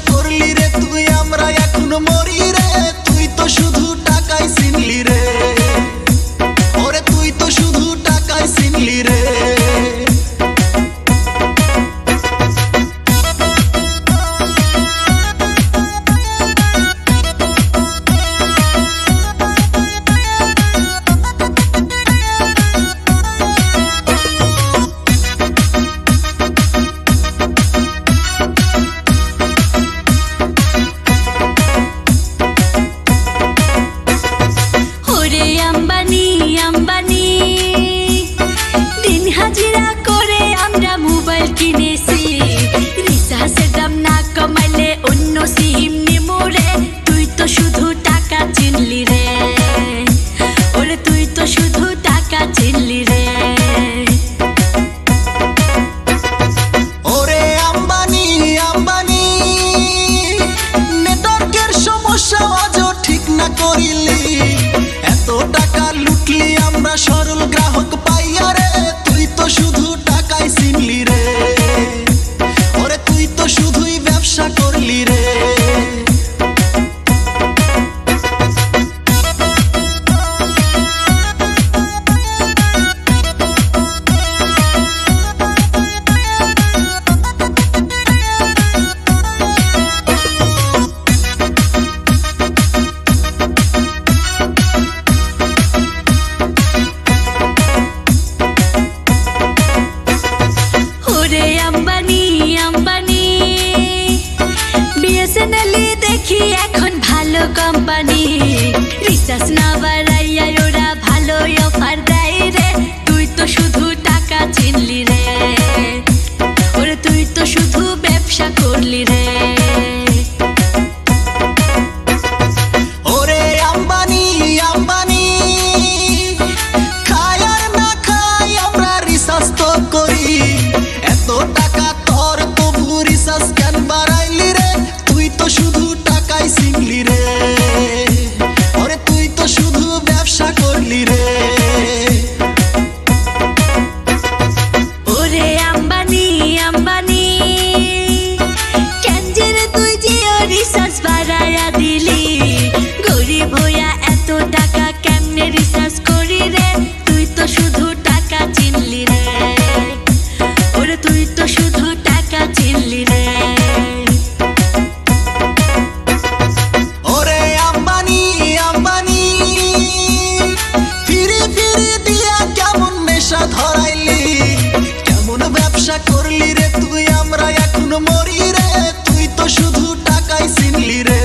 করলি রে তুই আমরা এখন মরি রে তুই তো শুধু টাকাই চিনলি রে ওরে তুই তো শুধু টাকাই চিনলি রে এত টাকা লুটলি আমরা সরল গ্রাহক পাইয়া রে তুই তো শুধু টাকাই চিনলি রে ওরে তুই তো শুধুই ব্যবসা করলি রে দেখি এখন ভালো কোম্পানি রিসার্চ না বাড়াইয়া ওরা ভালো অফার দেয় রে তুই তো শুধু টাকা চিনলি রে ওরে তুই তো শুধু ব্যবসা করলি রে ওরে আম্বানি আম্বানি খায় আর না খায় আমরা রিসার্চ তো করি এত টাকা তোর তবু রিসার্চ কেন বাড়াইলি রে তুই তো শুধু টাকাই চিনলি রে ওরে তুই তো শুধু ব্যবসা করলি রে ওরে আম্বানি আম্বানি কেন যে তুই জিও রিসার্চ বাড়াইয়া দিলি গরিব হইয়া এত টাকা কেমনে রিসার্চ করি রে তুই তো শুধু টাকা চিনলি রে ওরে তুই তো শুধু টাকা চিনলি রে ধরাইলি কেমন ব্যবসা করলি রে তুই আমরা এখন মরি রে তুই তো শুধু টাকাই চিনলি রে